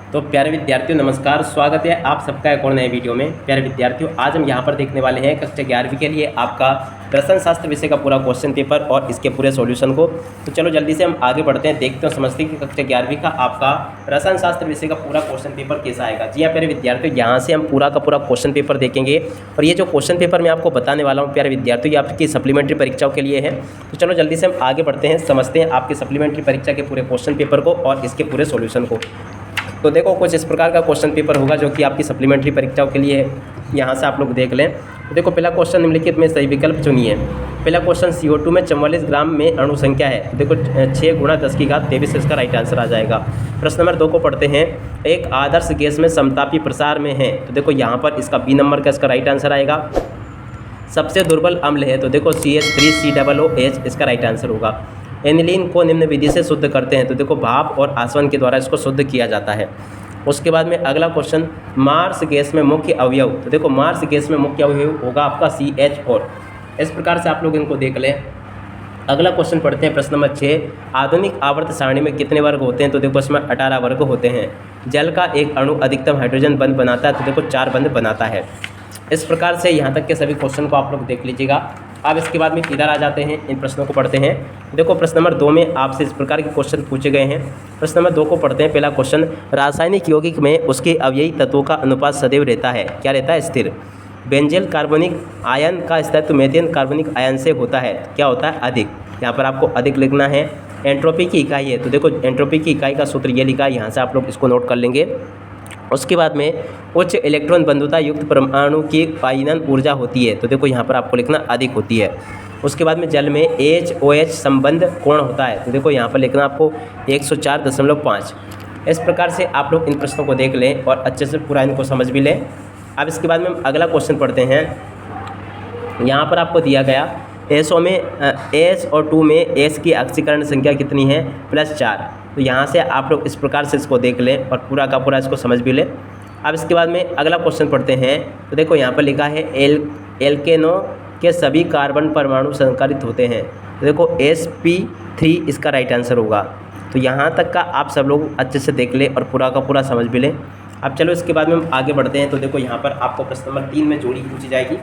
तो प्यारे विद्यार्थियों नमस्कार, स्वागत है आप सबका एक और नए वीडियो में। प्यारे विद्यार्थियों, आज हम यहाँ पर देखने वाले हैं कक्षा 11वीं के लिए आपका रसायन शास्त्र विषय का पूरा क्वेश्चन पेपर और इसके पूरे सॉल्यूशन को। तो चलो जल्दी से हम आगे बढ़ते हैं, देखते हैं समझते हैं कि कक्षा 11वीं का आपका रसायन शास्त्र विषय का पूरा क्वेश्चन पेपर कैसा आएगा। जी हाँ प्यारे विद्यार्थियों, यहाँ से हम पूरा का पूरा क्वेश्चन पेपर देखेंगे और ये जो क्वेश्चन पेपर मैं आपको बताने वाला हूँ प्यारे विद्यार्थियों, ये आपकी सप्लीमेंट्री परीक्षाओं के लिए है। तो चलो जल्दी से हम आगे बढ़ते हैं, समझते हैं आपकी सप्लीमेंट्री परीक्षा के पूरे क्वेश्चन पेपर को और इसके पूरे सॉल्यूशन को। तो देखो कुछ इस प्रकार का क्वेश्चन पेपर होगा जो कि आपकी सप्लीमेंट्री परीक्षाओं के लिए है। यहाँ से आप लोग देख लें। तो देखो पहला क्वेश्चन निम्नलिखित में सही विकल्प चुनिए। पहला क्वेश्चन CO2 में 44 ग्राम में अणु संख्या है। तो देखो 6 × 10⁻23 इसका राइट आंसर आ जाएगा। प्रश्न नंबर 2 को पढ़ते हैं। एक आदर्श गैस में समतापी प्रसार में है। तो देखो यहाँ पर इसका बी नंबर का इसका राइट आंसर आएगा। सबसे दुर्बल अम्ल है। तो देखो CH3COOH इसका राइट आंसर होगा। एनिलीन को निम्न विधि से शुद्ध करते हैं। तो देखो भाप और आसवन के द्वारा इसको शुद्ध किया जाता है। उसके बाद में अगला क्वेश्चन, मार्स गैस में मुख्य अवयव। तो देखो मार्स गैस में मुख्य अवयव होगा आपका CH4। इस प्रकार से आप लोग इनको देख लें। अगला क्वेश्चन पढ़ते हैं, प्रश्न नंबर 6। आधुनिक आवर्त सारणी में कितने वर्ग होते हैं। तो देखो इसमें 18 वर्ग होते हैं। जल का एक अणु अधिकतम हाइड्रोजन बंध बनाता है। तो देखो 4 बंध बनाता है। इस प्रकार से यहाँ तक के सभी क्वेश्चन को आप लोग देख लीजिएगा। अब इसके बाद में इधर आ जाते हैं, इन प्रश्नों को पढ़ते हैं। देखो प्रश्न नंबर 2 में आपसे इस प्रकार के क्वेश्चन पूछे गए हैं। प्रश्न नंबर 2 को पढ़ते हैं। पहला क्वेश्चन, रासायनिक यौगिक में उसके अवयवी तत्वों का अनुपात सदैव रहता है। क्या रहता है? स्थिर। बेंजील कार्बनिक आयन का स्थायित्व मीथेन कार्बनिक आयन से होता है। क्या होता है? अधिक। यहाँ पर आपको अधिक लिखना है। एंट्रोपी की इकाई है। तो देखो एंट्रोपी की इकाई का सूत्र ये लिखा है, यहाँ से आप लोग इसको नोट कर लेंगे। उसके बाद में उच्च इलेक्ट्रॉन बंधुता युक्त परमाणु की आयनन ऊर्जा होती है। तो देखो यहाँ पर आपको लिखना अधिक होती है। उसके बाद में जल में HOH संबंध कोण होता है। तो देखो यहाँ पर लिखना आपको 104.5। इस प्रकार से आप लोग इन प्रश्नों को देख लें और अच्छे से पूरा इनको समझ भी लें। अब इसके बाद में हम अगला क्वेश्चन पढ़ते हैं। यहाँ पर आपको दिया गया SO में SO2 में S की ऑक्सीकरण संख्या कितनी है? +4। तो यहाँ से आप लोग इस प्रकार से इसको देख लें और पूरा का पूरा इसको समझ भी लें। अब इसके बाद में अगला क्वेश्चन पढ़ते हैं। तो देखो यहाँ पर लिखा है एल्केनो के सभी कार्बन परमाणु संकरित होते हैं। तो देखो sp3 इसका राइट आंसर होगा। तो यहाँ तक का आप सब लोग अच्छे से देख लें और पूरा का पूरा समझ भी लें। अब चलो इसके बाद में हम आगे बढ़ते हैं। तो देखो यहाँ पर आपको प्रश्न नंबर 3 में जोड़ी पूछी जाएगी।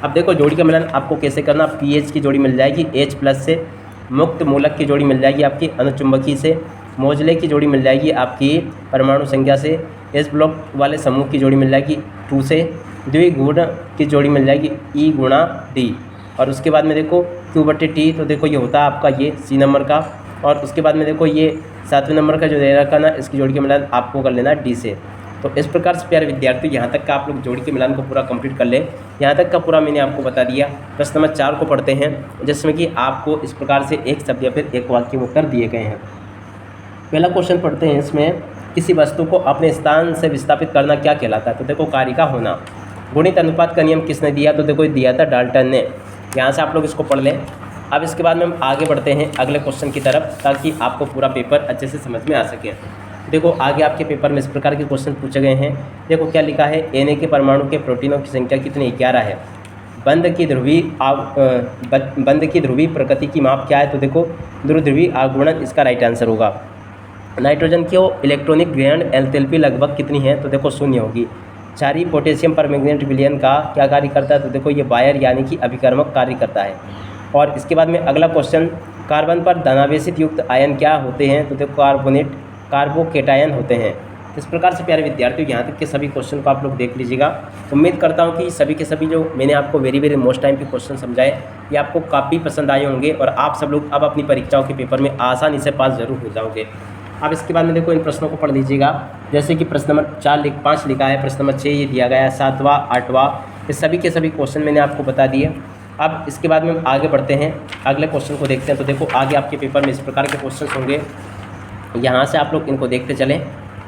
अब देखो जोड़ी का मिलान आपको कैसे करना। pH की जोड़ी मिल जाएगी H+ से, मुक्त मूलक की जोड़ी मिल जाएगी आपकी अनुचुंबकीय से, मोजले की जोड़ी मिल जाएगी आपकी परमाणु संख्या से, S ब्लॉक वाले समूह की जोड़ी मिल जाएगी 2 से, द्विगुण की जोड़ी मिल जाएगी E × D। और उसके बाद में देखो Q/T। तो देखो ये होता है आपका ये C नंबर का। और उसके बाद में देखो ये 7वें नंबर का जो दे रखा ना, इसकी जोड़ी का मिलान आपको कर लेना D से। तो इस प्रकार से प्यारे विद्यार्थियों यहाँ तक का आप लोग जोड़ी के मिलान को पूरा कंप्लीट कर लें। यहाँ तक का पूरा मैंने आपको बता दिया। प्रश्न नंबर 4 को पढ़ते हैं, जिसमें कि आपको इस प्रकार से एक शब्द या फिर एक वाक्य में उत्तर दिए गए हैं। पहला क्वेश्चन पढ़ते हैं। इसमें किसी वस्तु को अपने स्थान से विस्थापित करना क्या कहलाता है? तो देखो कार्य का होना। गुणित अनुपात का नियम किसने दिया? तो देखो दिया था डाल्टन ने। यहाँ से आप लोग इसको पढ़ लें। अब इसके बाद में हम आगे बढ़ते हैं अगले क्वेश्चन की तरफ, ताकि आपको पूरा पेपर अच्छे से समझ में आ सके। देखो आगे आपके पेपर में इस प्रकार के क्वेश्चन पूछे गए हैं। देखो क्या लिखा है, Na के परमाणु के प्रोटीनों की संख्या कितनी? 11 है। बंध की ध्रुवीय प्रकृति की माप क्या है? तो देखो ध्रुवीय आघूर्णन इसका राइट आंसर होगा। नाइट्रोजन की इलेक्ट्रॉनिक ग्रहण एंथैल्पी लगभग कितनी है? तो देखो 0 होगी। क्षारीय पोटेशियम परमैंगनेट विलयन का क्या कार्य करता है? तो देखो ये बायर यानी कि अभिकर्मक कार्य करता है। और इसके बाद में अगला क्वेश्चन, कार्बन पर धनावेशित युक्त आयन क्या होते हैं? तो देखो कार्बोकेटायन होते हैं। इस प्रकार से प्यारे विद्यार्थियों यहाँ तक के सभी क्वेश्चन को आप लोग देख लीजिएगा। उम्मीद करता हूँ कि सभी के सभी जो मैंने आपको वेरी मोस्ट टाइम के क्वेश्चन समझाए, ये आपको काफ़ी पसंद आए होंगे और आप सब लोग अब अपनी परीक्षाओं के पेपर में आसानी से पास जरूर हो जाओगे। अब इसके बाद में देखो इन प्रश्नों को पढ़ लीजिएगा। जैसे कि प्रश्न नंबर 5 लिखा है, प्रश्न नंबर 6 ये दिया गया है, 7वां 8वां, ये सभी के सभी क्वेश्चन मैंने आपको बता दिए। अब इसके बाद में हम आगे बढ़ते हैं, अगले क्वेश्चन को देखते हैं। तो देखो आगे आपके पेपर में इस प्रकार के क्वेश्चन होंगे। यहाँ से आप लोग इनको देखते चलें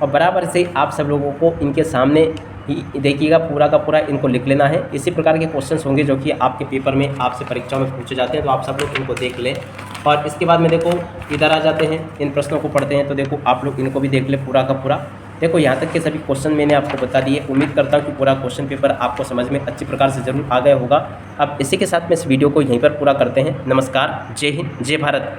और बराबर से आप सब लोगों को इनके सामने ही देखिएगा, पूरा का पूरा इनको लिख लेना है। इसी प्रकार के क्वेश्चंस होंगे जो कि आपके पेपर में आपसे परीक्षाओं में पूछे जाते हैं। तो आप सब लोग इनको देख लें और इसके बाद में देखो इधर आ जाते हैं, इन प्रश्नों को पढ़ते हैं। तो देखो आप लोग इनको भी देख लें पूरा का पूरा। देखो यहाँ तक के सभी क्वेश्चन मैंने आपको बता दिए। उम्मीद करता हूँ कि पूरा क्वेश्चन पेपर आपको समझ में अच्छी प्रकार से जरूर आ गया होगा। अब इसी के साथ में इस वीडियो को यहीं पर पूरा करते हैं। नमस्कार, जय हिंद, जय भारत।